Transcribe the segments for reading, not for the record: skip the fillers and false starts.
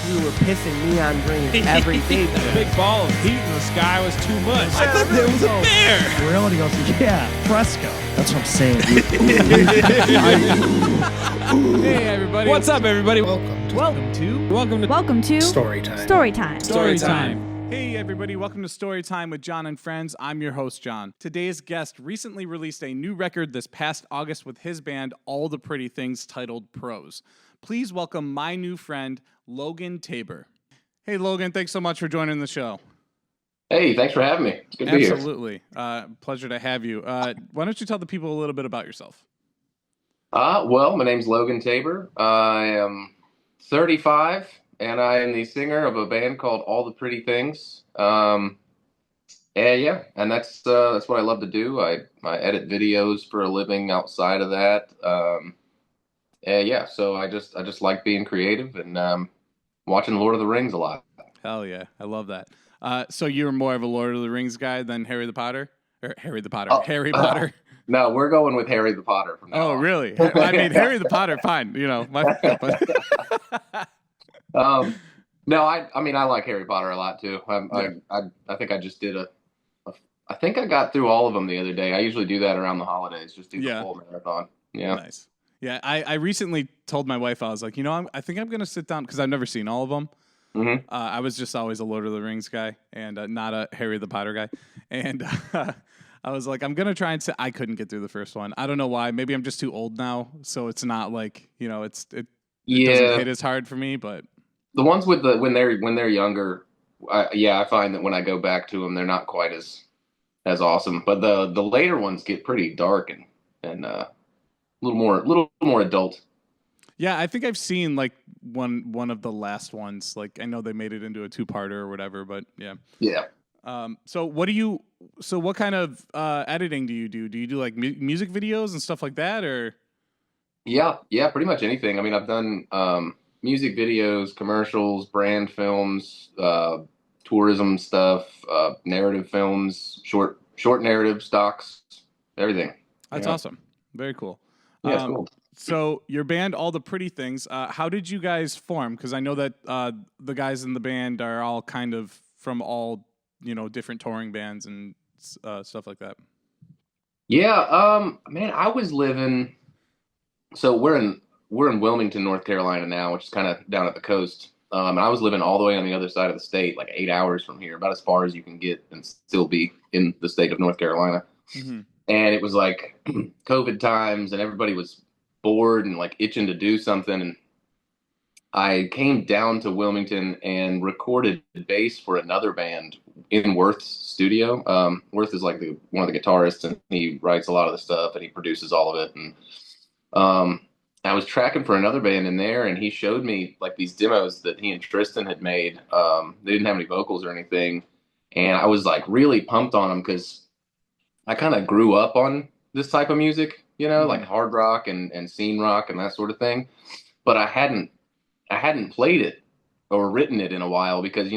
we were pissing neon green every day. The big ball of heat in the sky was too much. I thought there was a bear. Reality goes, yeah, fresco. That's what I'm saying. Hey, everybody. What's up, everybody? Welcome to StouryTime. StouryTime. Hey everybody, welcome to Storytime with John and Friends. I'm your host, John. Today's guest recently released a new record this past August with his band All the Pretty Things titled Prose. Please welcome my new friend, Logan Tabor. Hey Logan, thanks so much for joining the show. Hey, thanks for having me. It's good to be here. Absolutely. Pleasure to have you. Why don't you tell the people a little bit about yourself? Well, my name's Logan Tabor. I am 35. And I am the singer of a band called All the Pretty Things. And that's what I love to do. I edit videos for a living outside of that. So I just like being creative and watching Lord of the Rings a lot. Hell yeah, I love that. So you're more of a Lord of the Rings guy than Harry Potter? Harry Potter. No, we're going with Harry the Potter from now on. Really? I mean, Harry the Potter, fine. You know, No, I mean, I like Harry Potter a lot too. I think I just did I think I got through all of them the other day. I usually do that around the holidays, just do the full marathon. Yeah. Nice. Yeah. I recently told my wife, I was like, I think I'm going to sit down because I've never seen all of them. Mm-hmm. I was just always a Lord of the Rings guy and not a Harry the Potter guy. And I was like, I'm going to try and I couldn't get through the first one. I don't know why. Maybe I'm just too old now. So it's not like, it doesn't hit as hard for me, but. The ones with when they're younger, I find that when I go back to them, they're not quite as awesome. But the later ones get pretty dark and a little more adult. Yeah, I think I've seen like one of the last ones. Like I know they made it into a 2-parter or whatever, but yeah. Yeah. So what kind of editing do you do? Do you do like music videos and stuff like that, or? Yeah, pretty much anything. I mean, I've done music videos, commercials, brand films, tourism stuff, narrative films, short narrative stocks, everything. That's awesome. Very cool. Yeah, cool. So your band, All the Pretty Things, how did you guys form? Because I know that the guys in the band are all kind of from all, different touring bands and stuff like that. Yeah, man, I was living, so we're in Wilmington, North Carolina now, which is kind of down at the coast. And I was living all the way on the other side of the state, like 8 hours from here, about as far as you can get and still be in the state of North Carolina. Mm-hmm. And it was like COVID times and everybody was bored and like itching to do something. And I came down to Wilmington and recorded bass for another band in Worth's studio. Worth is like one of the guitarists, and he writes a lot of the stuff and he produces all of it. And I was tracking for another band in there, and he showed me like these demos that he and Tristan had made. They didn't have any vocals or anything, and I was like really pumped on them because I kind of grew up on this type of music, like hard rock and scene rock and that sort of thing. But I hadn't played it or written it in a while because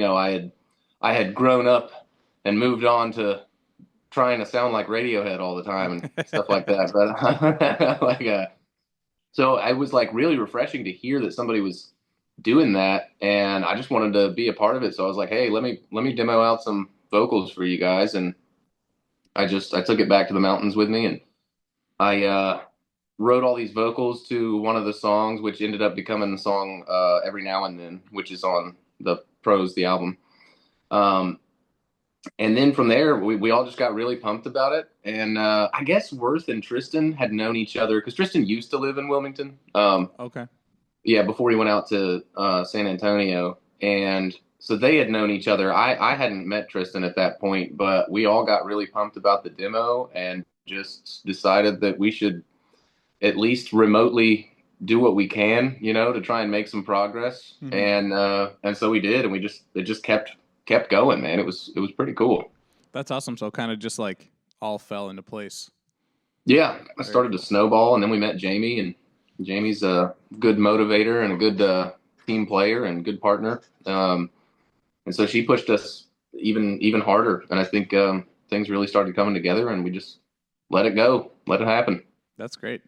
I had grown up and moved on to trying to sound like Radiohead all the time and stuff like that. But so it was like really refreshing to hear that somebody was doing that, and I just wanted to be a part of it. So I was like, hey, let me demo out some vocals for you guys. And I took it back to the mountains with me, and I wrote all these vocals to one of the songs, which ended up becoming the song Every Now and Then, which is on the Prose, the album. And then from there, we all just got really pumped about it. And I guess Worth and Tristan had known each other because Tristan used to live in Wilmington. Okay. Yeah, before he went out to San Antonio. And so they had known each other. I hadn't met Tristan at that point, but we all got really pumped about the demo and just decided that we should at least remotely do what we can, to try and make some progress. Mm-hmm. And so we did, and it just kept going, man. It was pretty cool. That's awesome. So kind of just like all fell into place. Yeah, I started to snowball, and then we met Jamie, and Jamie's a good motivator and a good team player and good partner. And so she pushed us even harder, and I think things really started coming together, and we just let it go, let it happen. That's great.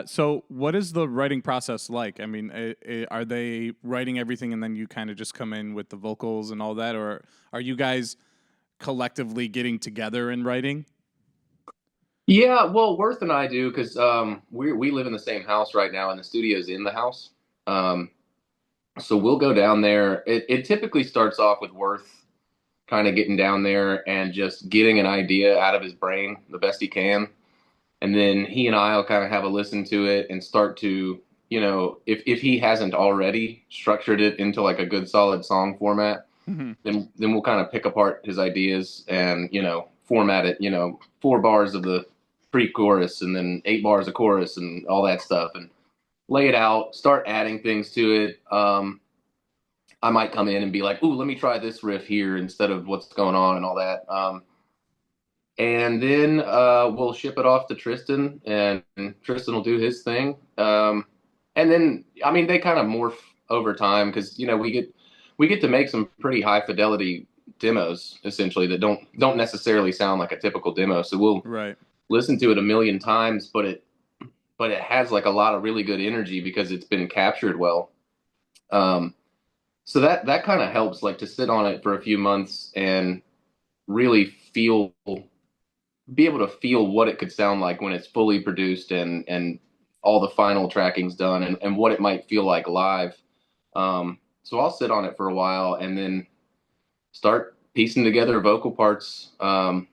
So what is the writing process like? I mean, are they writing everything and then you kind of just come in with the vocals and all that, or are you guys collectively getting together and writing? Yeah, well, Worth and I do because we live in the same house right now, and the studio's in the house. Um, so we'll go down there. It typically starts off with Worth kind of getting down there and just getting an idea out of his brain the best he can. And then he and I will kind of have a listen to it and start to, if he hasn't already structured it into like a good solid song format, then we'll kind of pick apart his ideas and, format it, 4 bars of the pre-chorus and then 8 bars of chorus and all that stuff and lay it out, start adding things to it. I might come in and be like, ooh, let me try this riff here instead of what's going on and all that. And then we'll ship it off to Tristan, and Tristan will do his thing. And then, I mean, they kind of morph over time because, we get to make some pretty high fidelity demos, essentially, that don't necessarily sound like a typical demo. So we'll listen to it a million times, but it has like a lot of really good energy because it's been captured well. So that kind of helps, like, to sit on it for a few months and really be able to feel what it could sound like when it's fully produced and all the final tracking's done and what it might feel like live. So I'll sit on it for a while and then start piecing together vocal parts from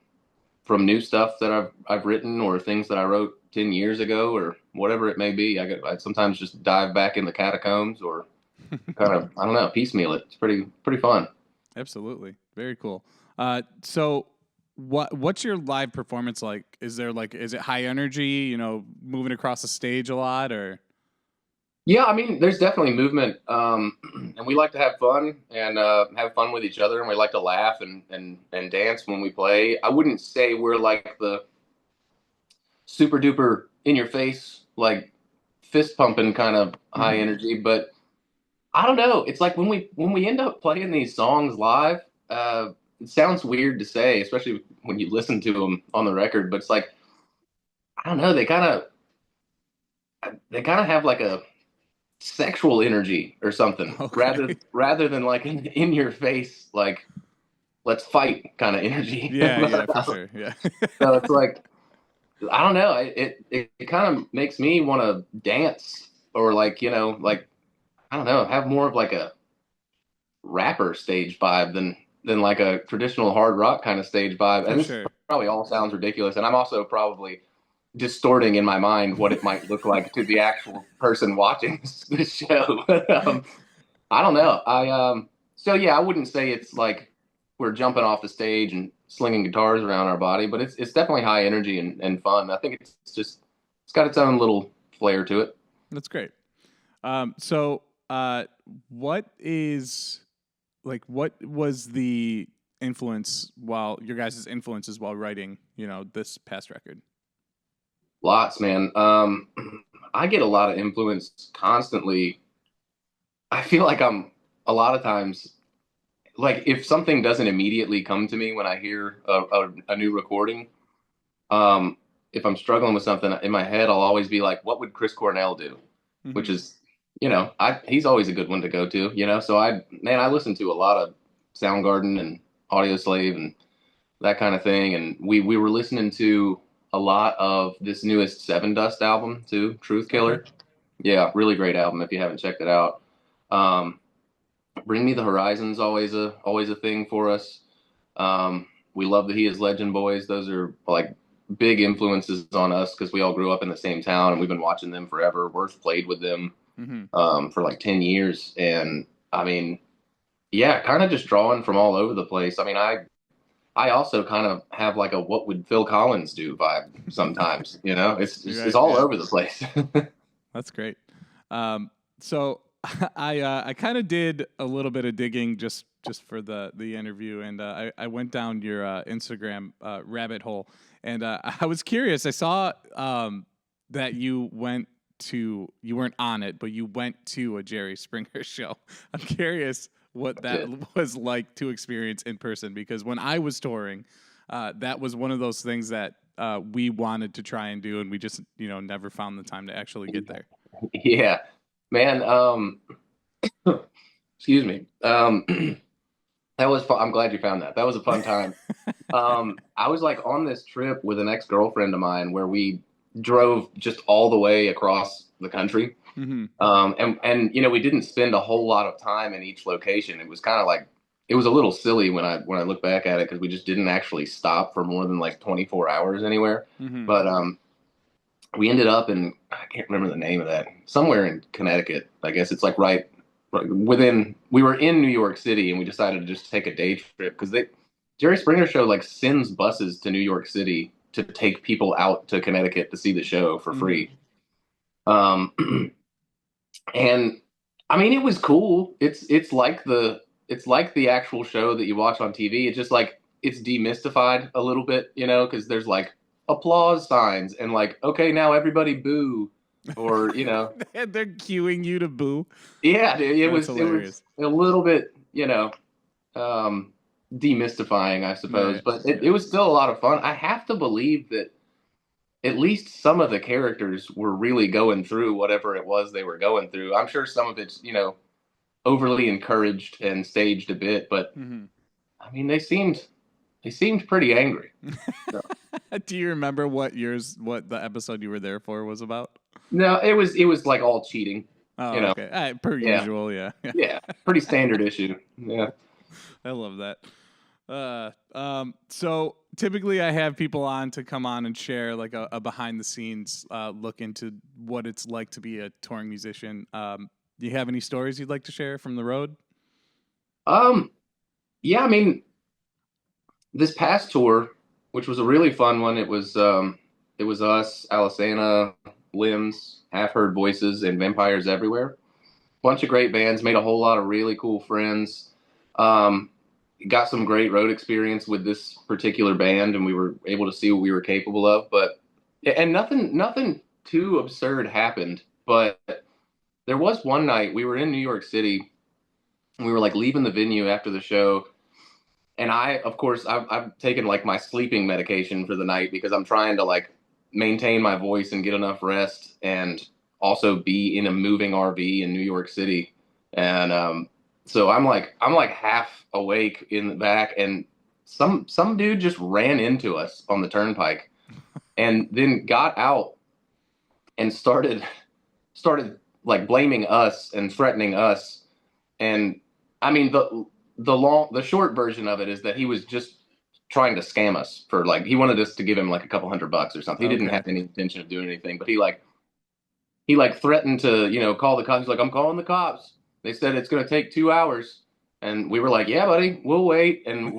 new stuff that I've written or things that I wrote 10 years ago or whatever it may be. I sometimes just dive back in the catacombs or kind of, I don't know, piecemeal it. It's pretty fun. Absolutely. Very cool. So what's your live performance like? Is it high energy, moving across the stage a lot, or? Yeah, I mean, there's definitely movement. And we like to have fun and have fun with each other, and we like to laugh and dance when we play. I wouldn't say we're like the super duper in your face, like fist pumping kind of high energy, but I don't know. It's like when we end up playing these songs live, it sounds weird to say, especially when you listen to them on the record, but it's like, I don't know, they kind of have like a sexual energy or something, rather than like in your face, like, let's fight kind of energy. Yeah, for sure. Yeah. So it's like, I don't know, it kind of makes me want to dance or like, like, I don't know, have more of like a rapper stage vibe than like a traditional hard rock kind of stage vibe. And this probably all sounds ridiculous. And I'm also probably distorting in my mind what it might look like to the actual person watching this show. I don't know. So yeah, I wouldn't say it's like we're jumping off the stage and slinging guitars around our body, but it's definitely high energy and fun. I think it's got its own little flair to it. That's great. So what was the influence your guys' influences while writing, this past record? Lots, man. I get a lot of influence constantly. I feel like I'm a lot of times, like, if something doesn't immediately come to me when I hear a new recording, if I'm struggling with something in my head, I'll always be like, what would Chris Cornell do? Which is, he's always a good one to go to, so I listen to a lot of Soundgarden and Audioslave and that kind of thing. And we were listening to a lot of this newest Seven Dust album too, Truth Killer. Yeah, really great album if you haven't checked it out. Bring Me the Horizon's always a thing for us. We love the He Is Legend boys. Those are like big influences on us because we all grew up in the same town and we've been watching them forever. Worth played with them for like 10 years. And I mean, yeah, kind of just drawing from all over the place. I mean, I also kind of have like a what would Phil Collins do vibe sometimes, it's all over the place. That's great. So I kind of did a little bit of digging just for the interview, and I went down your Instagram rabbit hole, and I was curious. I saw that you weren't on it, but you went to a Jerry Springer show. I'm curious what that was like to experience in person, because when I was touring, that was one of those things that we wanted to try and do, and we just never found the time to actually get there. Yeah, man. Excuse me. That was fun. I'm glad you found that. That was a fun time. I was like on this trip with an ex-girlfriend of mine where we drove just all the way across the country. Mm-hmm. And we didn't spend a whole lot of time in each location. It was kind of like, it was a little silly when I look back at it, because we just didn't actually stop for more than like 24 hours anywhere. Mm-hmm. But we ended up in, I can't remember the name of that, somewhere in Connecticut. I guess it's like right within, we were in New York City, and we decided to just take a day trip, because Jerry Springer Show like sends buses to New York City to take people out to Connecticut to see the show for free. And I mean, it was cool. It's like the actual show that you watch on TV. It's just like, it's demystified a little bit, because there's like applause signs and like, okay, now everybody boo, or they're cueing you to boo. Yeah, dude, it was hilarious. A little bit, demystifying, I suppose, Right. but it was still a lot of fun. I have to believe that at least some of the characters were really going through whatever it was they were going through. I'm sure some of it's, overly encouraged and staged a bit, but Mm-hmm. I mean, they seemed pretty angry. So. Do you remember what the episode you were there for was about? No, it was like all cheating. Oh, Okay. All right, per usual, yeah. Yeah, pretty standard issue. Yeah. I love that. So typically I have people on to come on and share like a behind the scenes look into what it's like to be a touring musician. Do you have any stories you'd like to share from the road? Yeah, I mean, this past tour, which was a really fun one, it was us, Alisana, Limbs, Half Heard Voices, and Vampires Everywhere. Bunch of great bands, made a whole lot of really cool friends. Got some great road experience with this particular band, and we were able to see what we were capable of. And nothing too absurd happened. But there was one night we were in New York City, and we were like leaving the venue after the show. And of course, I've taken like my sleeping medication for the night, because I'm trying to like maintain my voice and get enough rest, and also be in a moving RV in New York City. And so I'm like half awake in the back, and some dude just ran into us on the turnpike, and then got out and started like blaming us and threatening us. And I mean, the short version of it is that he was just trying to scam us for like, he wanted us to give him like a couple $100 or something. He didn't have any intention of doing anything, but he threatened to, call the cops. He's like, I'm calling the cops. They said it's going to take 2 hours. And we were like, yeah, buddy, we'll wait. And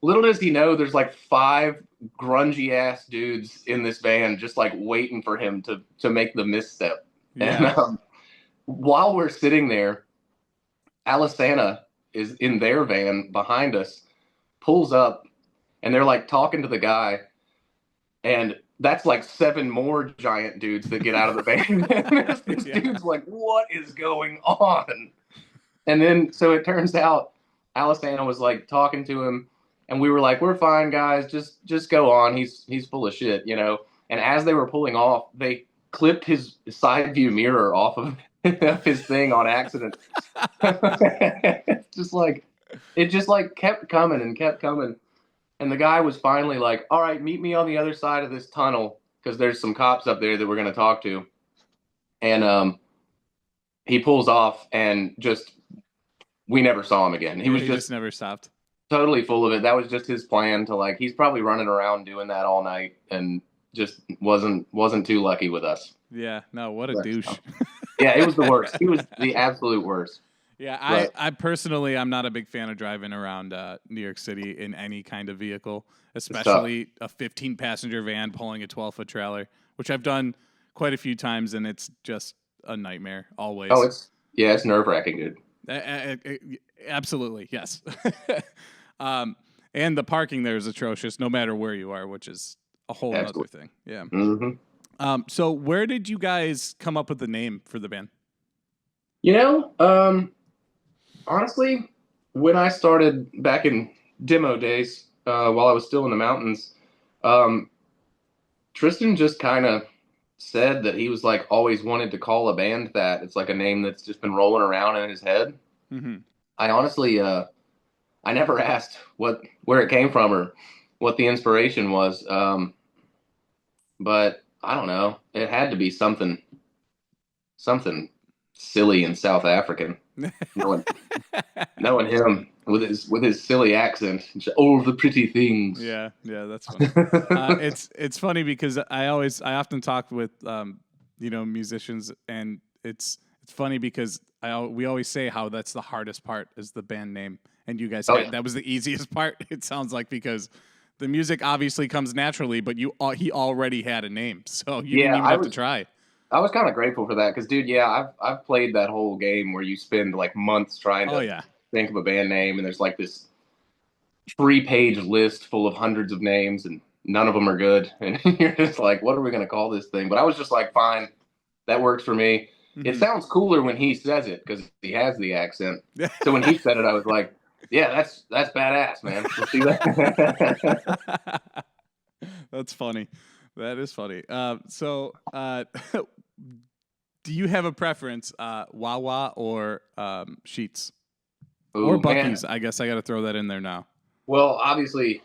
little does he know, there's like 5 grungy ass dudes in this van just like waiting for him to make the misstep. Yeah. And while we're sitting there, Alisana is in their van behind us, pulls up, and they're like talking to the guy. And that's like 7 more giant dudes that get out of the van. this dude's like, what is going on? And then, so it turns out Alisana was like talking to him, and we were like, we're fine, guys. Just go on. He's full of shit, And as they were pulling off, they clipped his side view mirror off of his thing on accident. It just kept coming and kept coming. And the guy was finally like, all right, meet me on the other side of this tunnel, because there's some cops up there that we're going to talk to. And he pulls off, and we never saw him again. He just never stopped. Totally full of it. That was just his plan to like, he's probably running around doing that all night, and just wasn't too lucky with us. Yeah, no, what a douche. Yeah, it was the worst. He was the absolute worst. Yeah, I personally, I'm not a big fan of driving around New York City in any kind of vehicle, especially a 15-passenger van pulling a 12-foot trailer, which I've done quite a few times, and it's just a nightmare always. Oh, it's nerve-wracking, dude. Absolutely, yes. And the parking there is atrocious, no matter where you are, which is a whole other thing. Yeah. Mm-hmm. So where did you guys come up with the name for the band? Honestly, when I started back in demo days, while I was still in the mountains, Tristan just kind of said that he was like always wanted to call a band that. It's like a name that's just been rolling around in his head. Mm-hmm. I honestly, I never asked where it came from or what the inspiration was. But I don't know. It had to be something silly and South African. Knowing him with his silly accent, all the pretty things. Yeah, that's funny. It's funny because I often talk with musicians, and it's funny because we always say how that's the hardest part is the band name, and you guys that was the easiest part. It sounds like because the music obviously comes naturally, but he already had a name, so you didn't even have to try. I was kind of grateful for that because, dude, I've played that whole game where you spend like months trying to think of a band name, and there's like this 3-page list full of hundreds of names, and none of them are good, and you're just like, what are we going to call this thing? But I was just like, fine, that works for me. Mm-hmm. It sounds cooler when he says it because he has the accent. So when he said it, I was like, yeah, that's badass, man. We'll see that. That's funny. That is funny. So do you have a preference, Wawa or Sheetz? Ooh, or Buc-ee's? Man. I guess I got to throw that in there now. Well, obviously,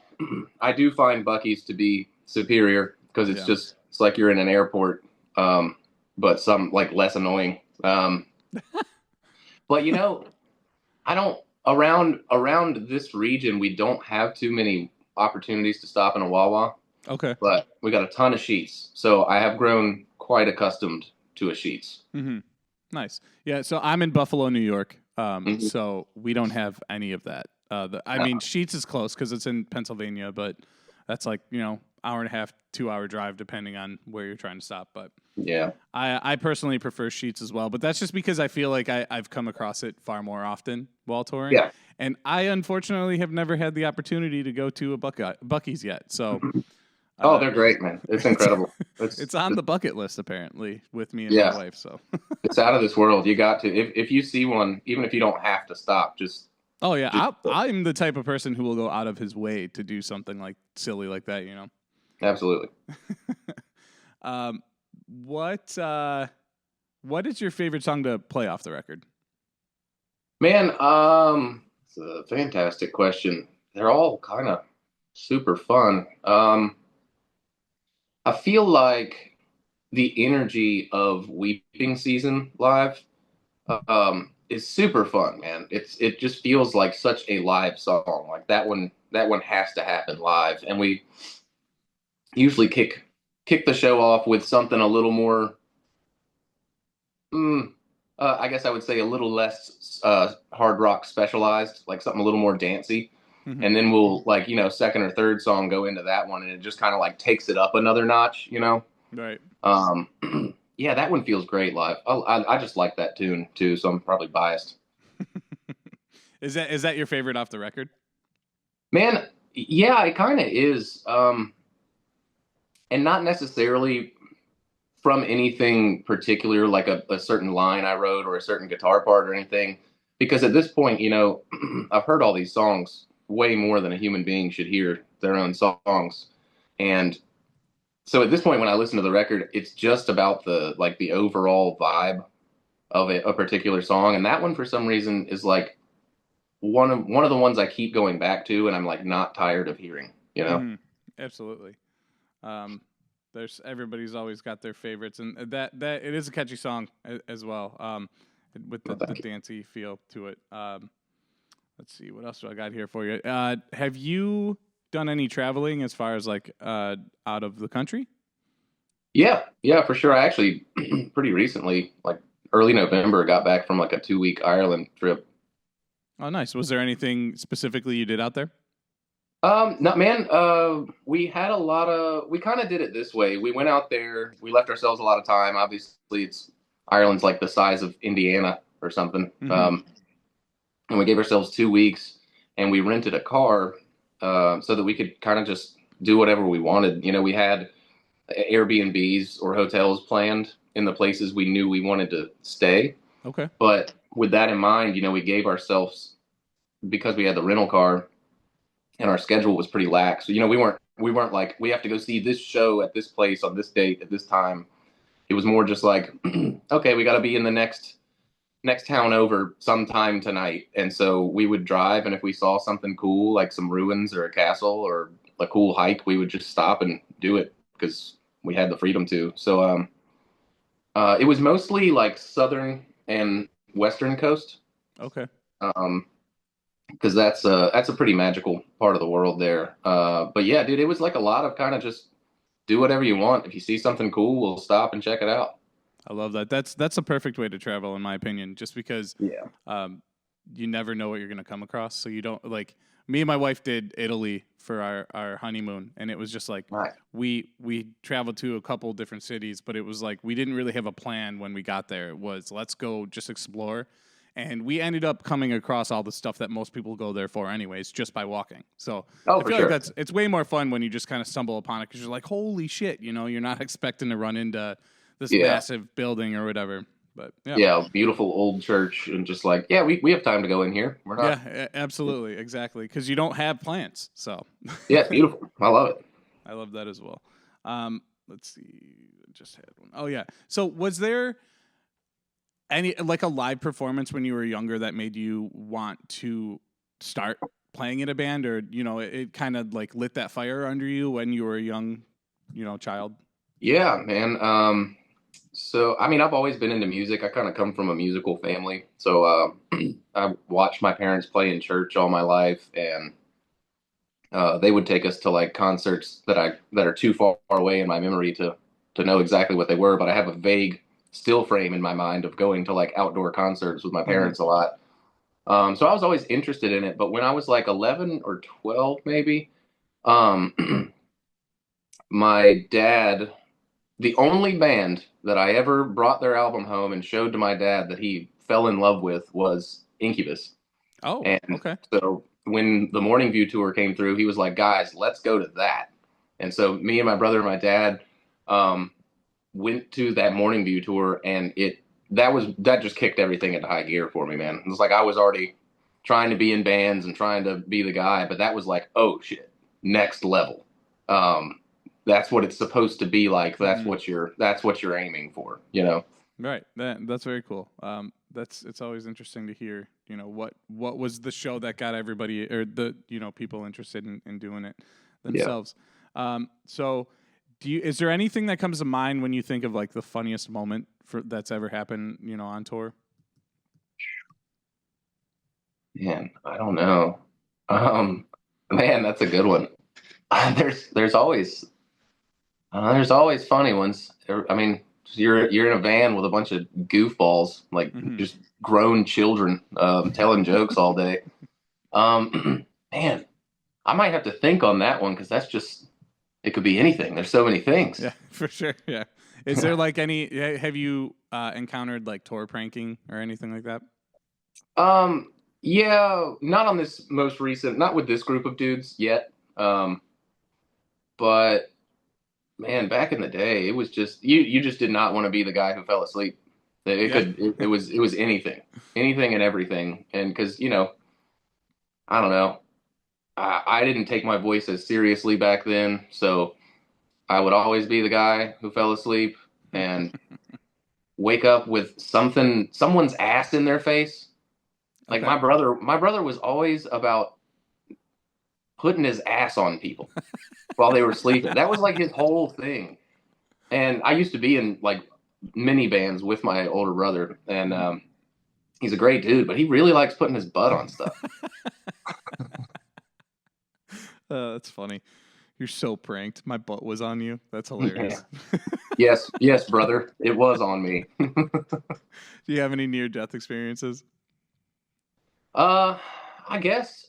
I do find Buc-ee's to be superior because it's like you're in an airport, but some like less annoying. But I don't around this region we don't have too many opportunities to stop in a Wawa. Okay. But we got a ton of Sheetz, so I have grown quite accustomed to a Sheetz. Mm-hmm. Nice. Yeah. So I'm in Buffalo, New York. So we don't have any of that. I mean, Sheetz is close because it's in Pennsylvania, but that's like, hour and a half, 2-hour drive, depending on where you're trying to stop. But yeah, I personally prefer Sheetz as well, but that's just because I feel like I've come across it far more often while touring. Yeah. And I unfortunately have never had the opportunity to go to a Buc-ee's yet. So. Oh, they're great, man. It's incredible. It's on the bucket list, apparently, with me and my wife. So it's out of this world. You got to. If you see one, even if you don't have to stop, just... Oh, yeah. I'm the type of person who will go out of his way to do something like silly like that, Absolutely. What is your favorite song to play off the record? Man, it's a fantastic question. They're all kind of super fun. I feel like the energy of Weeping Season live is super fun, man. It just feels like such a live song. Like that one has to happen live, and we usually kick the show off with something a little more. I guess I would say a little less hard rock specialized, like something a little more dancey. Mm-hmm. And then we'll second or third song go into that one, and it just kind of like takes it up another notch, Right. Yeah, that one feels great live. I just like that tune too, so I'm probably biased. Is that your favorite off the record? Man, yeah, it kind of is. And not necessarily from anything particular, like a certain line I wrote or a certain guitar part or anything, because at this point, I've heard all these songs way more than a human being should hear their own songs. And so at this point, when I listen to the record, it's just about the overall vibe of a particular song. And that one, for some reason, is like one of the ones I keep going back to, and I'm like not tired of hearing, Mm-hmm. Absolutely. Everybody's always got their favorites, and that it is a catchy song as well. With the dancey feel to it. Let's see, what else do I got here for you? Have you done any traveling as far as out of the country? Yeah, for sure. I actually pretty recently, like early November, got back from like a 2-week Ireland trip. Oh, nice. Was there anything specifically you did out there? No, man. We had we kind of did it this way. We went out there. We left ourselves a lot of time. Obviously, Ireland's like the size of Indiana or something. Mm-hmm. And we gave ourselves 2 weeks, and we rented a car so that we could kind of just do whatever we wanted. We had Airbnbs or hotels planned in the places we knew we wanted to stay. Okay. But with that in mind, we gave ourselves, because we had the rental car, and our schedule was pretty lax. So, we weren't like, we have to go see this show at this place on this date at this time. It was more just like, okay, we got to be in the next town over sometime tonight. And so we would drive, and if we saw something cool, like some ruins or a castle or a cool hike, we would just stop and do it because we had the freedom to. So it was mostly like southern and western coast. Okay. Because that's a pretty magical part of the world there. But yeah, dude, it was like a lot of kind of just do whatever you want. If you see something cool, we'll stop and check it out. I love that. That's a perfect way to travel, in my opinion, just because you never know what you're going to come across. So you don't, like, me and my wife did Italy for our honeymoon, and it was just like we traveled to a couple different cities, but it was like we didn't really have a plan when we got there. It was, let's go just explore. And we ended up coming across all the stuff that most people go there for anyways, just by walking. So I feel like it's way more fun when you just kind of stumble upon it because you're like, holy shit, you're not expecting to run into this massive building or whatever. But yeah, beautiful old church, and just like, we have time to go in here. We're not. Yeah, absolutely, exactly, because you don't have plans. So yeah, beautiful. I love it. I love that as well. Let's see, I just had one. Oh yeah. So was there any like a live performance when you were younger that made you want to start playing in a band, or it kind of like lit that fire under you when you were a young child? Yeah, man. So I mean, I've always been into music. I kind of come from a musical family, so I watched my parents play in church all my life, and they would take us to like concerts that are too far away in my memory to know exactly what they were, but I have a vague still frame in my mind of going to like outdoor concerts with my parents a lot. So I was always interested in it, but when I was like 11 or 12, maybe, my dad, the only band that I ever brought their album home and showed to my dad that he fell in love with was Incubus. Oh, and okay. So when the Morning View tour came through, he was like, guys, let's go to that. And so me and my brother and my dad, went to that Morning View tour, and that just kicked everything into high gear for me, man. It was like I was already trying to be in bands and trying to be the guy, but that was like, oh shit, next level. That's what it's supposed to be like. That's what you're aiming for, Right. That's very cool. It's always interesting to hear, what was the show that got everybody or the people interested in doing it themselves. So is there anything that comes to mind when you think of like the funniest moment that's ever happened, on tour? Man, I don't know. Man, that's a good one. There's always funny ones. I mean, you're in a van with a bunch of goofballs, like just grown children, telling jokes all day. Man, I might have to think on that one because that's just. It could be anything. There's so many things. Yeah, for sure. Yeah. Is there like have you encountered like tour pranking or anything like that? Yeah, not on this most recent, not with this group of dudes yet. But man, back in the day, it was just, you just did not want to be the guy who fell asleep. It was anything and everything. And cause I don't know. I didn't take my voice as seriously back then, so I would always be the guy who fell asleep and wake up with someone's ass in their face. Like my brother was always about putting his ass on people while they were sleeping. That was like his whole thing. And I used to be in like mini bands with my older brother, and he's a great dude, but he really likes putting his butt on stuff. That's funny. You're so pranked. My butt was on you. That's hilarious. Yeah. Yes, brother. It was on me. Do you have any near-death experiences? I guess.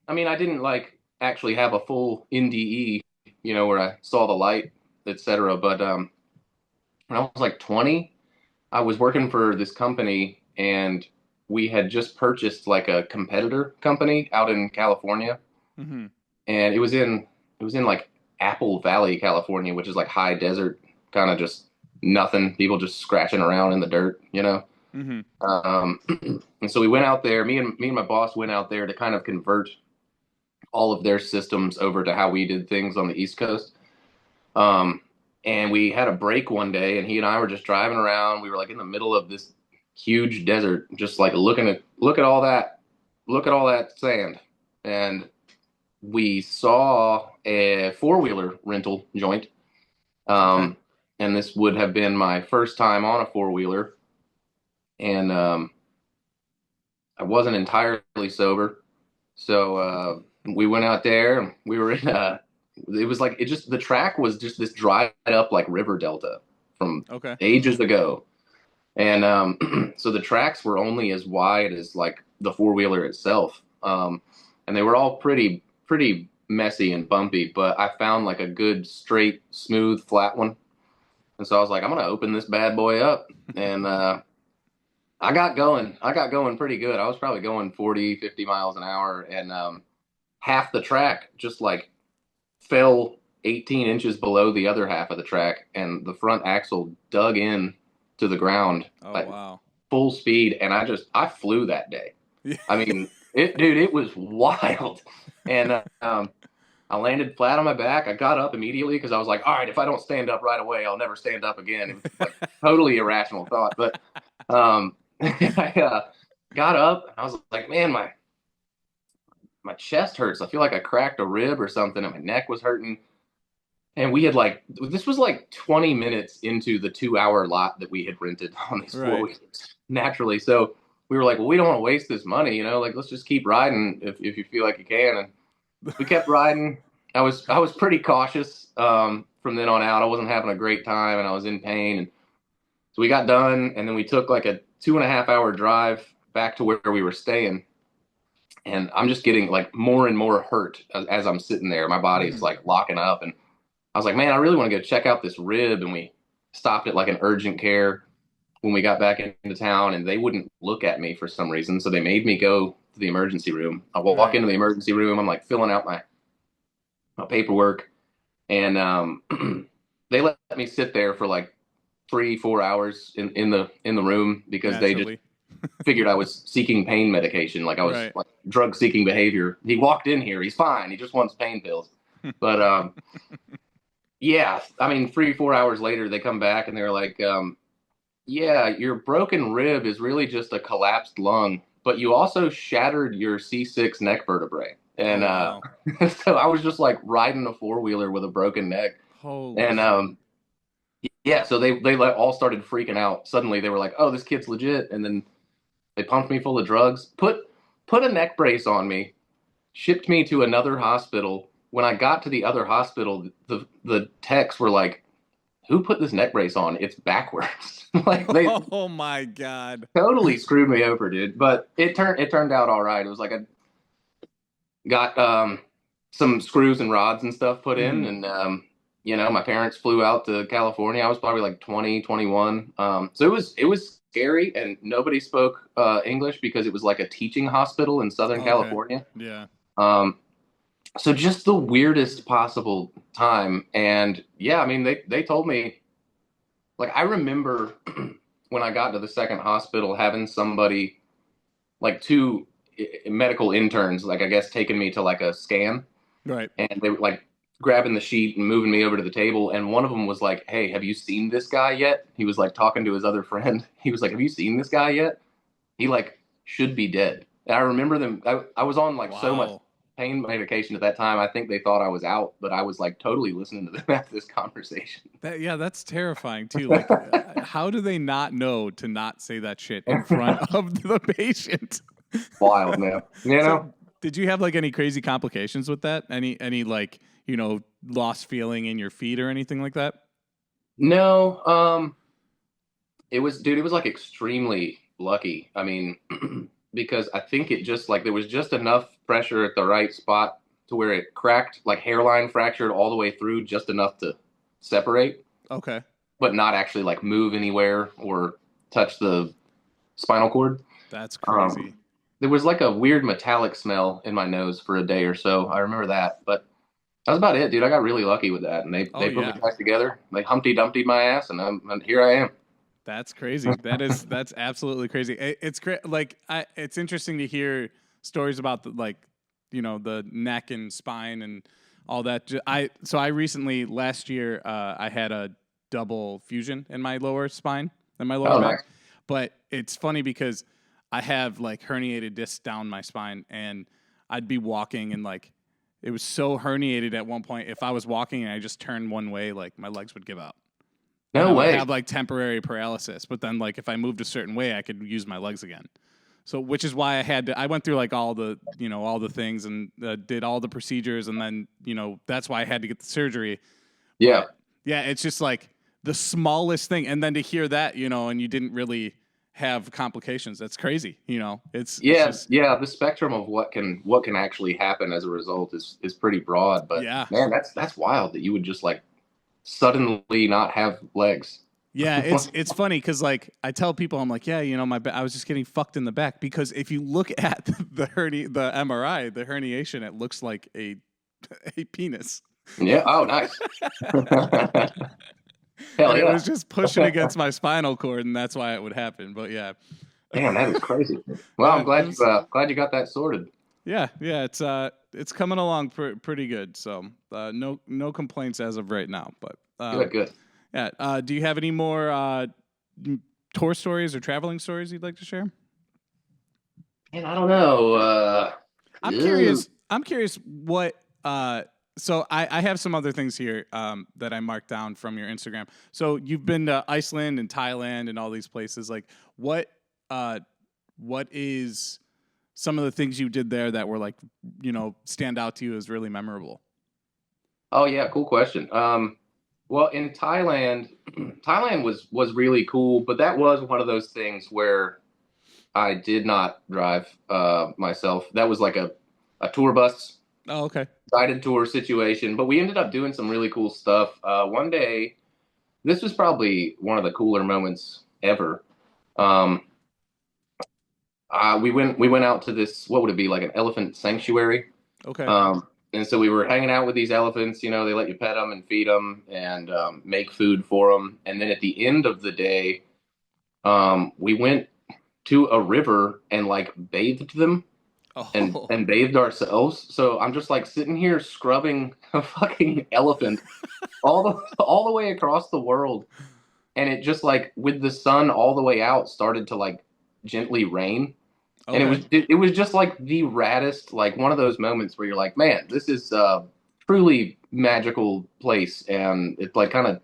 I mean, I didn't like actually have a full NDE, where I saw the light, etc. But when I was like 20, I was working for this company, and we had just purchased like a competitor company out in California. Mm-hmm. And it was in like Apple Valley, California, which is like high desert, kind of just nothing. People just scratching around in the dirt, Mm-hmm. And so we went out there. Me and my boss went out there to kind of convert all of their systems over to how we did things on the East Coast. And we had a break one day, and he and I were just driving around. We were like in the middle of this huge desert, just like look at all that sand. And we saw a 4-wheeler rental joint. And this would have been my first time on a 4-wheeler. And I wasn't entirely sober. So we went out there, and we were in it was like the track was just this dried up like river delta from ages ago. And so the tracks were only as wide as like the 4-wheeler itself. And they were all pretty messy and bumpy, but I found like a good, straight, smooth, flat one. And so I was like, I'm going to open this bad boy up. And I got going pretty good. I was probably going 40, 50 miles an hour. And half the track just like fell 18 inches below the other half of the track. And the front axle dug in to the ground. Full speed. And I flew that day. I mean, it was wild. And I landed flat on my back. I got up immediately because I was like, all right, if I don't stand up right away, I'll never stand up again. It was like totally irrational thought. But I got up, and I was like, man, my chest hurts. I feel like I cracked a rib or something, and my neck was hurting. And we had this was like 20 minutes into the 2-hour lot that we had rented on these 4-wheelers, naturally. So we were like, well, we don't want to waste this money, like, let's just keep riding if you feel like you can. And we kept riding. I was pretty cautious from then on out. I wasn't having a great time, and I was in pain. And so we got done, and then we took like a 2.5-hour drive back to where we were staying. And I'm just getting like more and more hurt as I'm sitting there. My body's like locking up. And I was like, man, I really want to go check out this rib. And we stopped at like an urgent care when we got back into town, and they wouldn't look at me for some reason. So they made me go to the emergency room. I will walk into the emergency room. I'm like filling out my paperwork, and they let me sit there for like 3-4 hours in the room because they just figured I was seeking pain medication. Like I was like drug seeking behavior. He walked in here. He's fine. He just wants pain pills. But yeah, I mean, 3-4 hours later, they come back and they're like, yeah, your broken rib is really just a collapsed lung, but you also shattered your C6 neck vertebrae. And so I was just like riding a 4-wheeler with a broken neck. Yeah, so they all started freaking out. Suddenly they were like, oh, this kid's legit. And then they pumped me full of drugs, put a neck brace on me, shipped me to another hospital. When I got to the other hospital, the techs were like, who put this neck brace on? It's backwards. Like oh my God. Totally screwed me over, dude. But it turned out all right. It was like I got some screws and rods and stuff put in, and my parents flew out to California. I was probably like 20, 21. So it was scary, and nobody spoke English because it was like a teaching hospital in Southern California. Yeah. So just the weirdest possible time. And yeah, I mean, they told me, like, I remember when I got to the second hospital having somebody, like 2 medical interns, like I guess taking me to like a scan. Right. And they were like grabbing the sheet and moving me over to the table. And one of them was like, hey, have you seen this guy yet? He was like talking to his other friend. He was like, have you seen this guy yet? He like should be dead. And I remember them. I was on like so much pain medication at that time. I think they thought I was out, but I was like totally listening to them after this conversation. That's terrifying too. Like, how do they not know to not say that shit in front of the patient? Wild, man. So, did you have like any crazy complications with that? Any like, lost feeling in your feet or anything like that? No. It was like extremely lucky. I mean, because I think it just like there was just enough pressure at the right spot to where it cracked, like hairline fractured all the way through, just enough to separate. Okay. But not actually like move anywhere or touch the spinal cord. That's crazy. There was like a weird metallic smell in my nose for a day or so. I remember that, but that was about it, dude. I got really lucky with that, and they put me back together. They Humpty Dumpty'd my ass, and here I am. That's crazy. That's absolutely crazy. It's great. Like, it's interesting to hear stories about the neck and spine and all that. I recently last year I had a double fusion in my lower spine and my lower back. Nice. But it's funny because I have like herniated discs down my spine, and I'd be walking and like it was so herniated at one point. If I was walking and I just turned one way, like my legs would give out. No way. I have like temporary paralysis, but then like if I moved a certain way, I could use my legs again. So, which is why I went through like all the things and did all the procedures, and then that's why I had to get the surgery. Yeah. But, yeah, it's just like the smallest thing, and then to hear that, and you didn't really have complications. That's crazy. It's just, the spectrum of what can actually happen as a result is pretty broad. But yeah, man, that's wild that you would just like suddenly not have legs. Yeah, it's funny because like I tell people, I'm like, yeah, I was just getting fucked in the back, because if you look at the MRI, the herniation, it looks like a penis. Yeah. Oh, nice. Hell It yeah. was just pushing against my spinal cord, and that's why it would happen. But yeah. Damn, that is crazy. Well, I'm glad you got that sorted. Yeah, it's coming along pretty good. So no complaints as of right now. But Good. Yeah. Do you have any more tour stories or traveling stories you'd like to share? Man, I don't know. I'm curious what. So I have some other things here that I marked down from your Instagram. So you've been to Iceland and Thailand and all these places. Like, what is some of the things you did there that were like, stand out to you as really memorable? Oh yeah, cool question. Well, in Thailand was really cool, but that was one of those things where I did not drive myself. That was like a tour bus. Oh, okay. Guided tour situation, but we ended up doing some really cool stuff. One day, this was probably one of the cooler moments ever. We went out to this, what would it be, like an elephant sanctuary? Okay. And so we were hanging out with these elephants. They let you pet them and feed them and make food for them. And then at the end of the day, we went to a river and like bathed them. Oh. And bathed ourselves. So I'm just like sitting here scrubbing a fucking elephant all the way across the world, and it just like with the sun all the way out started to like gently rain. Okay. And it was just like the raddest, like one of those moments where you're like, man, this is a truly magical place, and it like kind of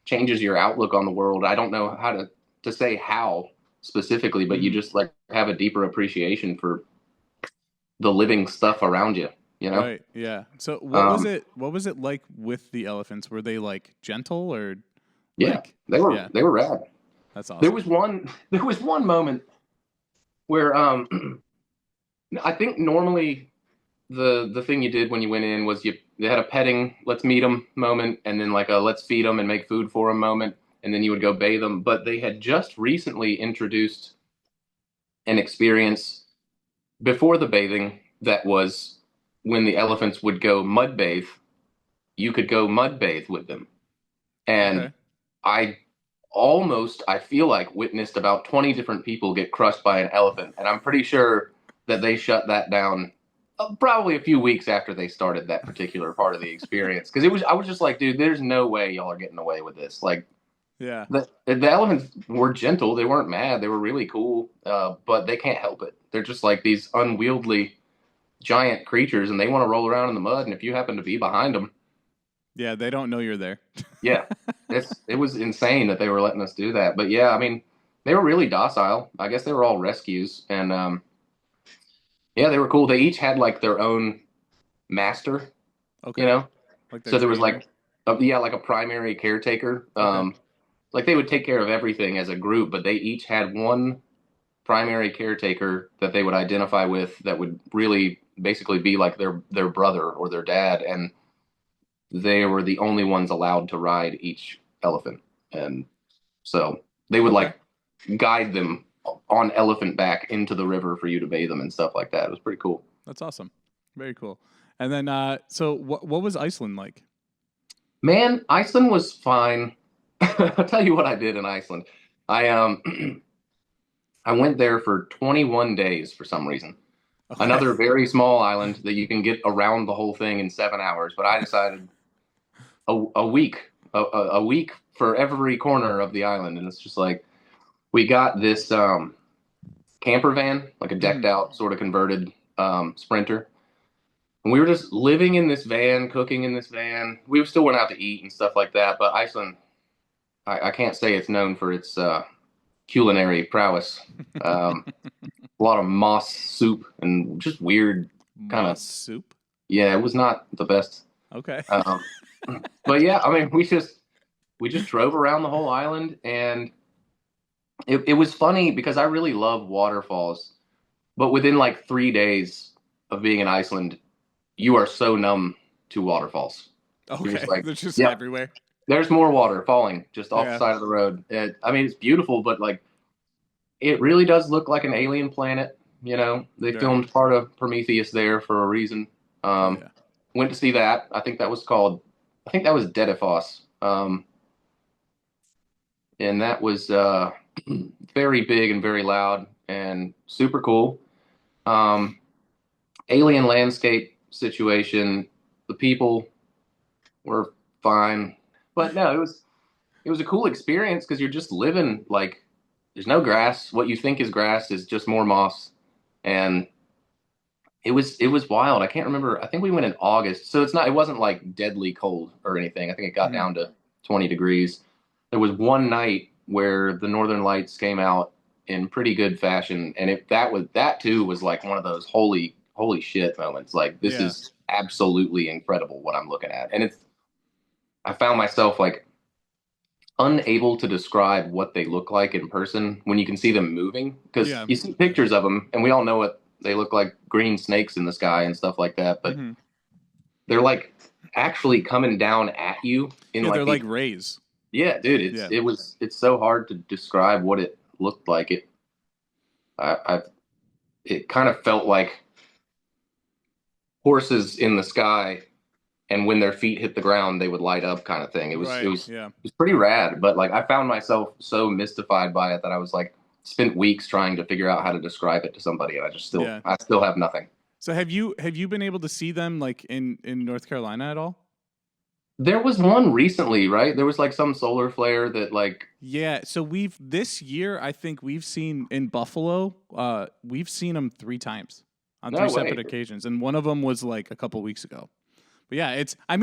changes your outlook on the world. I don't know how to say how specifically, but you just like have a deeper appreciation for the living stuff around you, Right. Yeah. So what was it like with the elephants? Were they like gentle or? Yeah, they were rad. That's awesome. There was one moment where I think normally the thing you did when you went in was they had a petting, let's meet them moment, and then like a let's feed them and make food for them moment, and then you would go bathe them. But they had just recently introduced an experience before the bathing that was when the elephants would go mud bathe. You could go mud bathe with them. And okay. I feel like witnessed about 20 different people get crushed by an elephant. And I'm pretty sure that they shut that down probably a few weeks after they started that particular part of the experience. Because I was just like, dude, there's no way y'all are getting away with this. Like, yeah, the elephants were gentle. They weren't mad. They were really cool, but they can't help it. They're just like these unwieldy giant creatures, and they want to roll around in the mud. And if you happen to be behind them, yeah, they don't know you're there. Yeah, it was insane that they were letting us do that. But yeah, I mean, they were really docile. I guess they were all rescues, and yeah, they were cool. They each had like their own master. Okay. Like so there was like like a primary caretaker. Okay. Like they would take care of everything as a group, but they each had one primary caretaker that they would identify with that would really basically be like their brother or their dad, and they were the only ones allowed to ride each elephant. And so they would like guide them on elephant back into the river for you to bathe them and stuff like that. It was pretty cool. That's awesome. Very cool. And then so what was Iceland like? Man, Iceland was fine. I'll tell you what I did in Iceland. I went there for 21 days for some reason. Another very small island that you can get around the whole thing in 7 hours. But I decided a week for every corner of the island. And it's just like, we got this camper van, like a decked out sort of converted Sprinter. And we were just living in this van, cooking in this van. We still went out to eat and stuff like that. But Iceland, I can't say it's known for its culinary prowess. A lot of moss soup and just weird kind of soup. Yeah, it was not the best. Okay. But yeah, I mean, we just drove around the whole island, and it was funny because I really love waterfalls, but within like 3 days of being in Iceland, you are so numb to waterfalls. Okay, they're just yeah, everywhere. There's more water falling just off the side of the road. I mean, it's beautiful, but like, it really does look like an alien planet. You know, they filmed part of Prometheus there for a reason. Went to see that. I think that was Dedefoss. And that was very big and very loud and super cool. Alien landscape situation. The people were fine, but no, it was a cool experience because you're just living like, there's no grass. What you think is grass is just more moss. And it was wild. I can't remember. I think we went in August. So it wasn't like deadly cold or anything. I think it got down to 20 degrees. There was one night where the Northern Lights came out in pretty good fashion. And that too was like one of those holy shit moments. Like, this is absolutely incredible what I'm looking at. And I found myself like unable to describe what they look like in person when you can see them moving, because you see pictures of them and we all know what they look like, green snakes in the sky and stuff like that, but they're like actually coming down at you in like, they're like rays. Yeah, dude, it's so hard to describe what it looked like. It kind of felt like horses in the sky, and when their feet hit the ground, they would light up, kind of thing. It was pretty rad. But like, I found myself so mystified by it that I was like, spent weeks trying to figure out how to describe it to somebody, and I still have nothing. So have you been able to see them like in North Carolina at all? There was one recently, right? There was like some solar flare that like. Yeah. So this year, I think we've seen in Buffalo. We've seen them 3 times on 3 separate occasions, and one of them was like a couple weeks ago. But yeah, I'm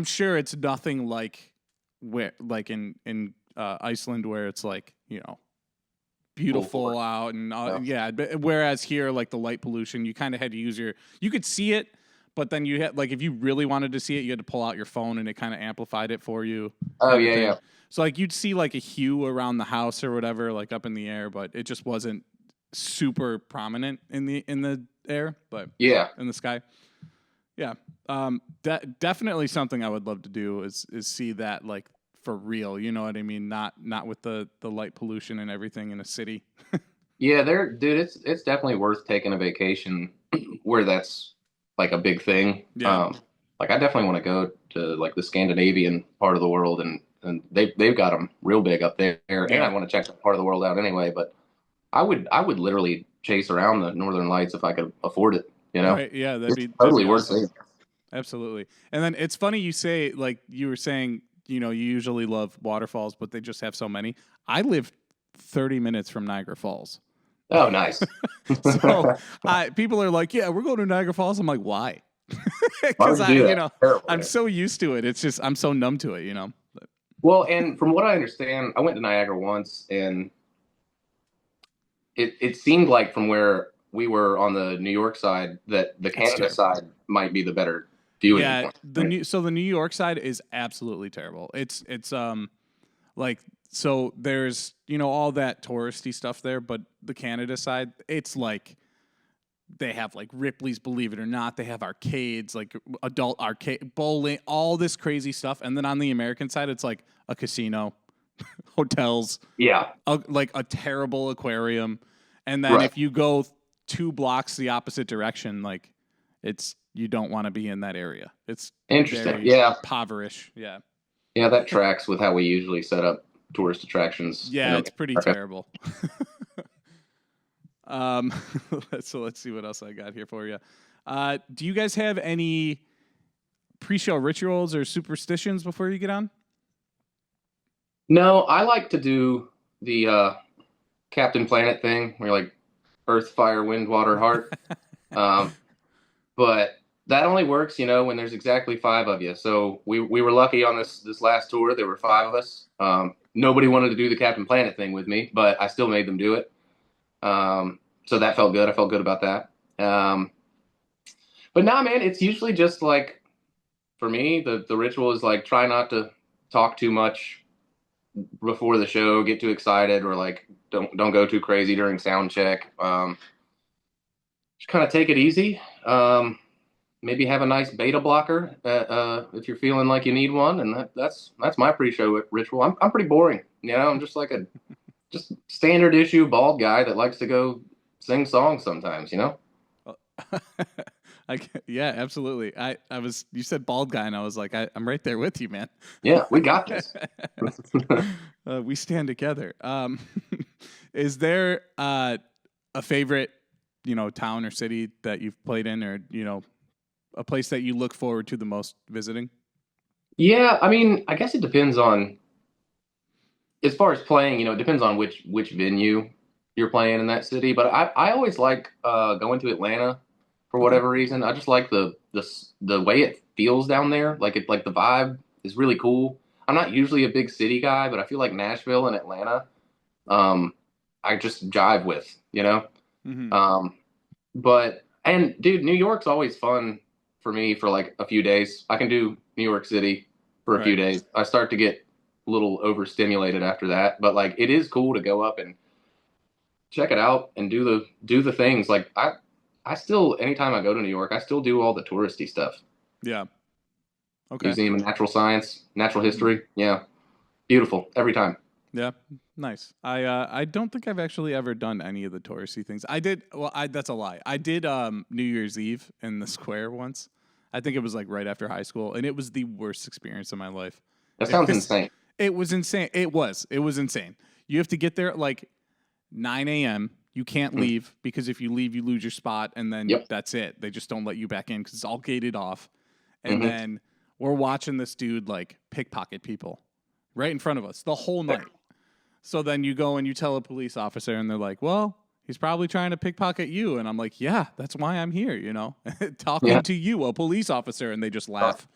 sure it's nothing like in Iceland, where it's like, you know, beautiful out and but whereas here, like the light pollution, you kind of had to you could see it, but then you had, like, if you really wanted to see it, you had to pull out your phone and it kind of amplified it for you. Oh yeah. So like, you'd see like a hue around the house or whatever, like up in the air, but it just wasn't super prominent in the air, but in the sky. Yeah. Definitely something I would love to do is see that, like, for real. You know what I mean? Not with the light pollution and everything in a city. Yeah, dude, it's definitely worth taking a vacation where that's like a big thing. Yeah. Like, I definitely want to go to like the Scandinavian part of the world, and they've got them real big up there. Yeah. And I want to check that part of the world out anyway, but I would literally chase around the Northern Lights if I could afford it. You know? Right, yeah, that'd be totally worth it. Absolutely. And then it's funny you say, like you were saying, you know, you usually love waterfalls, but they just have so many. I live 30 minutes from Niagara Falls. Oh, nice. So people are like, yeah, we're going to Niagara Falls. I'm like, why? Because I'm so used to it. It's just, I'm so numb to it, you know? But. Well, and from what I understand, I went to Niagara once, and it seemed like from where we were on the New York side that the Canada side might be the better viewing. Yeah, the New York side is absolutely terrible. It's like, so there's, you know, all that touristy stuff there, but the Canada side, it's like they have like Ripley's Believe It or Not, they have arcades, like adult arcade, bowling, all this crazy stuff, and then on the American side, it's like a casino, hotels, like a terrible aquarium, and then if you go 2 blocks the opposite direction, like you don't want to be in that area. It's interesting. Very impoverish. Yeah. Yeah, that tracks with how we usually set up tourist attractions. Yeah, it's pretty terrible. Um, so let's see what else I got here for you. Do you guys have any pre-show rituals or superstitions before you get on? No, I like to do the Captain Planet thing, where like Earth, Fire, Wind, Water, Heart. But that only works, when there's exactly 5 of you. So we were lucky on this last tour. There were 5 of us. Nobody wanted to do the Captain Planet thing with me, but I still made them do it. So that felt good. I felt good about that. But nah, man, it's usually just like, for me, the ritual is like try not to talk too much before the show, get too excited, or like don't go too crazy during sound check. Just kind of take it easy. Maybe have a nice beta blocker if you're feeling like you need one, and that's my pre-show ritual. I'm pretty boring, I'm just like a just standard issue bald guy that likes to go sing songs sometimes, Yeah, absolutely. You said bald guy, and I was like, I'm right there with you, man. Yeah, we got this. We stand together. Is there a favorite, town or city that you've played in, or a place that you look forward to the most visiting? Yeah, I mean, I guess it depends on, as far as playing, it depends on which venue you're playing in that city. But I always like going to Atlanta for whatever reason. I just like the way it feels down there. Like the vibe is really cool. I'm not usually a big city guy, but I feel like Nashville and Atlanta, I just jive with, Mm-hmm. And dude, New York's always fun for me for like a few days. I can do New York City for a few days. I start to get a little overstimulated after that, but like it is cool to go up and check it out and do the things. Like I still, anytime I go to New York, I still do all the touristy stuff. Yeah. Okay. Museum of Natural Science, Natural History. Yeah. Beautiful every time. Yeah, nice. I don't think I've actually ever done any of the touristy things. I did. Well, that's a lie. I did New Year's Eve in the square once. I think it was like right after high school, and it was the worst experience of my life. That sounds insane. It was insane. It was insane. You have to get there at like 9 a.m. You can't leave, because if you leave, you lose your spot, and then that's it. They just don't let you back in because it's all gated off. And then we're watching this dude like pickpocket people right in front of us the whole night. So then you go and you tell a police officer, and they're like, well, he's probably trying to pickpocket you. And I'm like, yeah, that's why I'm here, talking to you, a police officer. And they just laugh.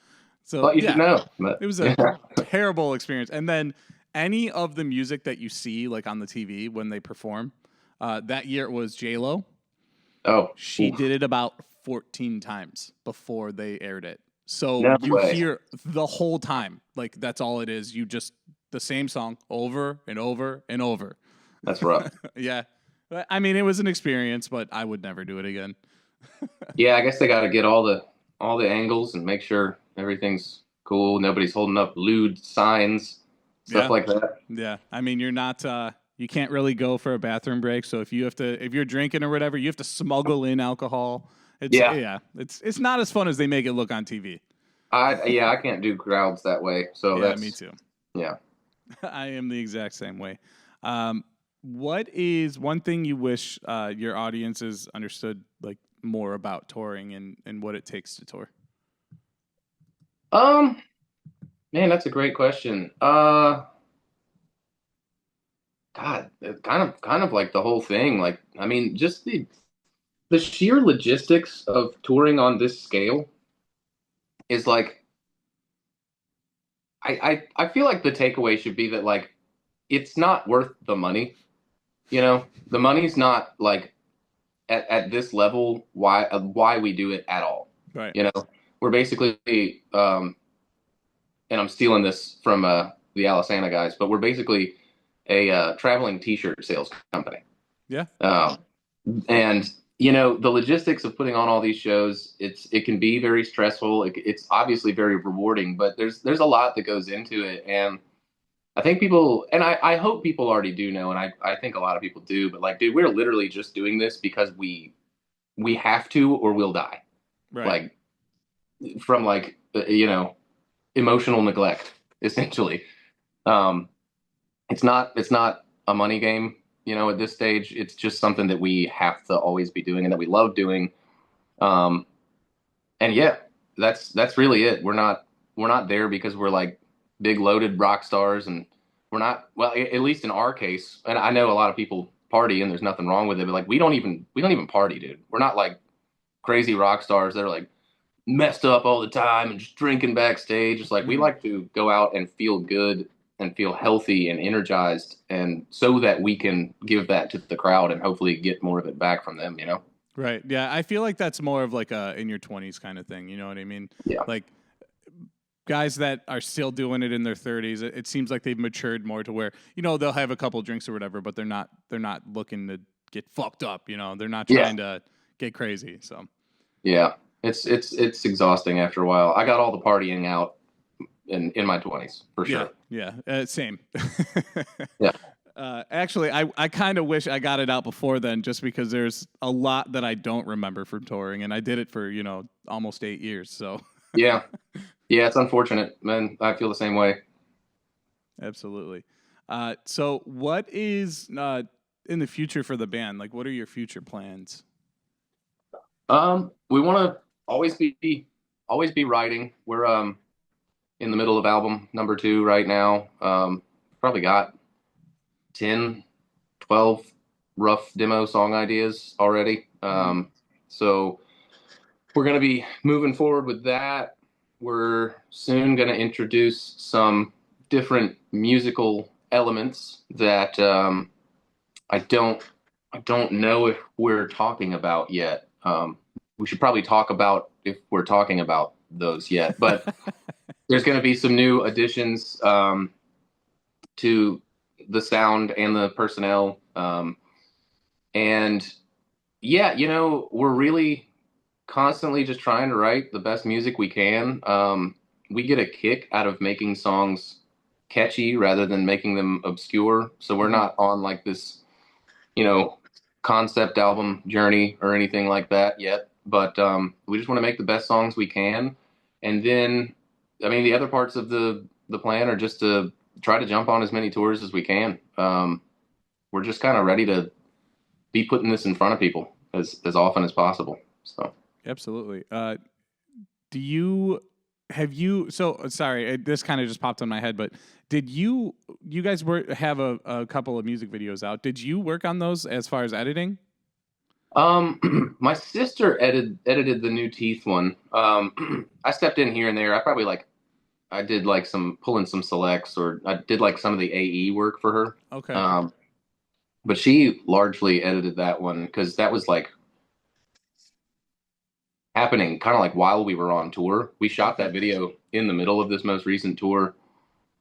So but you should know. It was a terrible experience. And then any of the music that you see like on the TV when they perform, that year it was J-Lo. Oh. She did it about 14 times before they aired it. So hear the whole time. Like that's all it is. You just the same song over and over and over. That's rough. Yeah. I mean, it was an experience, but I would never do it again. Yeah, I guess they got to get all the angles and make sure everything's cool. Nobody's holding up lewd signs, stuff like that. Yeah. I mean, you're not you can't really go for a bathroom break, so if you're drinking or whatever, you have to smuggle in alcohol. It's not as fun as they make it look on TV. I can't do crowds that way. So yeah, me too. Yeah. I am the exact same way. What is one thing you wish your audiences understood like more about touring and what it takes to tour? Man, that's a great question. God, kind of like the whole thing. Like, I mean, just the sheer logistics of touring on this scale is like, I feel like the takeaway should be that like, it's not worth the money. The money's not like at this level why we do it at all. Right. We're basically and I'm stealing this from the Alisana guys, but we're basically a traveling t-shirt sales company. Yeah. And the logistics of putting on all these shows, it can be very stressful. It's obviously very rewarding, but there's a lot that goes into it. And I think people, and I hope people already do know, and I think a lot of people do, but like, dude, we're literally just doing this because we have to, or we'll die. Right. Like from like, emotional neglect, essentially. It's not a money game at this stage, it's just something that we have to always be doing and that we love doing. And yeah, that's really it. We're not there because we're like big loaded rock stars, and we're not, well, at least in our case, and I know a lot of people party and there's nothing wrong with it, but like we don't even party, dude. We're not like crazy rock stars that are like messed up all the time and just drinking backstage. It's like we like to go out and feel good and feel healthy and energized, and so that we can give that to the crowd and hopefully get more of it back from them, Right. Yeah. I feel like that's more of like a in your 20s kind of thing. You know what I mean? Yeah. Like guys that are still doing it in their 30s, it seems like they've matured more to where, they'll have a couple drinks or whatever, but they're not looking to get fucked up. They're not trying to get crazy. So yeah, it's exhausting after a while. I got all the partying out in my 20s for sure. Yeah. Same. Yeah. Actually, I kind of wish I got it out before then, just because there's a lot that I don't remember from touring, and I did it for, almost 8 years. So Yeah, it's unfortunate, man. I feel the same way. Absolutely. So what is in the future for the band? Like, what are your future plans? We want to always be writing. We're in the middle of album number 2 right now. Probably got 10, 12 rough demo song ideas already. So we're going to be moving forward with that. We're soon going to introduce some different musical elements that I don't know if we're talking about yet. We should probably talk about if we're talking about those yet, but there's going to be some new additions to the sound and the personnel. And yeah, we're really constantly just trying to write the best music we can. We get a kick out of making songs catchy rather than making them obscure. So we're not on like this, concept album journey or anything like that yet. But we just want to make the best songs we can. And then, the other parts of the plan are just to try to jump on as many tours as we can. We're just kind of ready to be putting this in front of people as often as possible. So absolutely. Sorry, this kind of just popped in my head, but did you guys have a couple of music videos out? Did you work on those as far as editing? My sister edited the New Teeth one. I stepped in here and there. I did like pulling some selects, or I did like some of the AE work for her. Okay. But she largely edited that one because that was like happening kind of like while we were on tour. We shot that video in the middle of this most recent tour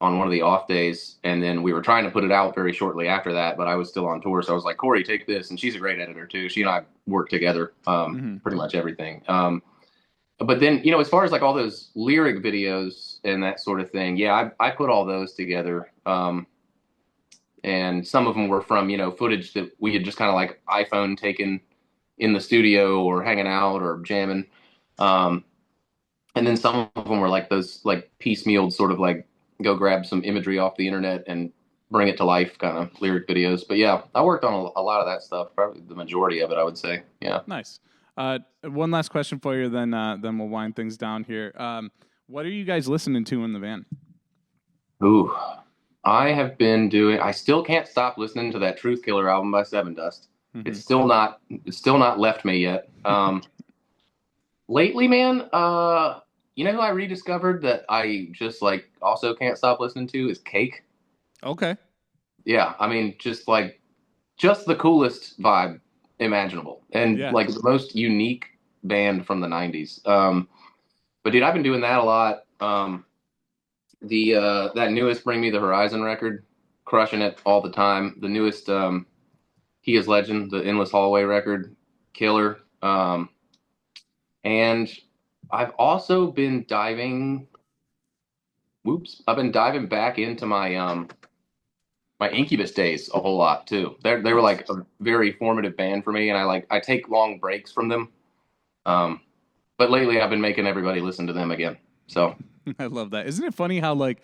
on one of the off days, and then we were trying to put it out very shortly after that, but I was still on tour, so I was like, Corey, take this. And she's a great editor too. She and I work together pretty much everything. But then, as far as like all those lyric videos and that sort of thing, yeah, I put all those together. And some of them were from, footage that we had just kind of like iPhone taken in the studio or hanging out or jamming. And then some of them were like those like piecemeal sort of like go grab some imagery off the internet and bring it to life kind of lyric videos. But yeah, I worked on a lot of that stuff, probably the majority of it, I would say. Yeah. Nice. One last question for you, then we'll wind things down here. What are you guys listening to in the van? Ooh, I still can't stop listening to that Truth Killer album by Seven Dust. Mm-hmm. It's still not left me yet. Lately, man, who I rediscovered that I just like also can't stop listening to is Cake. Okay. Yeah, just the coolest vibe imaginable, and like the most unique band from the 90s. But dude, I've been doing that a lot. That newest Bring Me the Horizon record, crushing it all the time. The newest He Is Legend, the Endless Hallway record, killer. And I've also been diving back into my my Incubus days a whole lot too. They were like a very formative band for me, and I take long breaks from them. But lately I've been making everybody listen to them again. So I love that. Isn't it funny how like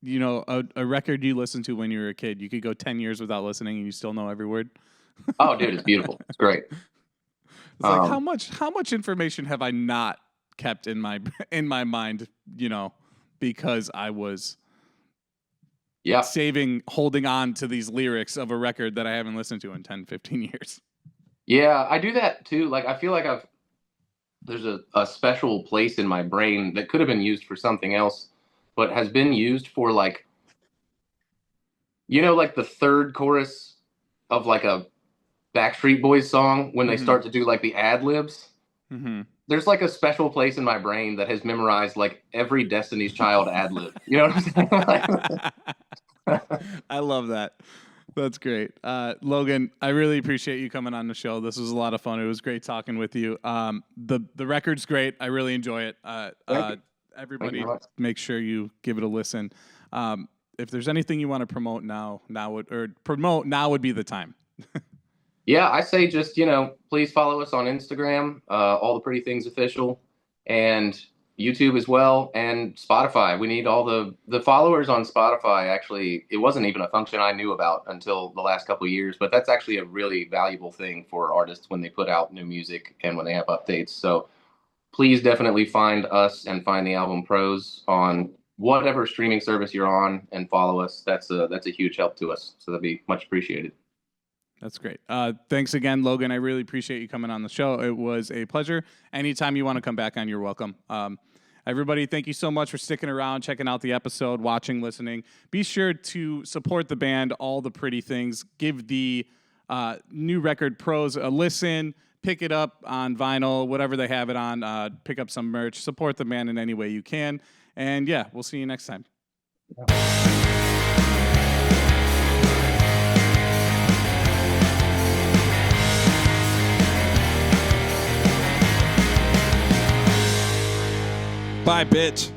a record you listened to when you were a kid, you could go 10 years without listening and you still know every word. Oh, dude, it's beautiful. It's great. It's like how much information have I not kept in my mind, because I was holding on to these lyrics of a record that I haven't listened to in 10, 15 years. Yeah, I do that too. Like, I feel like there's a special place in my brain that could have been used for something else, but has been used for like the third chorus of like a Backstreet Boys song when they start to do like the ad libs. Mm-hmm. There's like a special place in my brain that has memorized like every Destiny's Child ad lib. You know what I'm saying? I love that. That's great. Logan, I really appreciate you coming on the show. This was a lot of fun. It was great talking with you. The record's great. I really enjoy it. Everybody make sure you give it a listen. If there's anything you want to promote now would be the time. Yeah, I say just, please follow us on Instagram, All the Pretty Things Official, and YouTube as well, and Spotify. We need all the followers on Spotify. Actually, it wasn't even a function I knew about until the last couple of years, but that's actually a really valuable thing for artists when they put out new music and when they have updates. So please definitely find us and find the album Prose on whatever streaming service you're on and follow us. That's a huge help to us. So that'd be much appreciated. That's great. Thanks again, Logan. I really appreciate you coming on the show. It was a pleasure. Anytime you want to come back on, you're welcome. Everybody, thank you so much for sticking around, checking out the episode, watching, listening. Be sure to support the band, All the Pretty Things. Give the new record Prose a listen. Pick it up on vinyl, whatever they have it on. Pick up some merch. Support the band in any way you can. And yeah, we'll see you next time. Bye, bitch.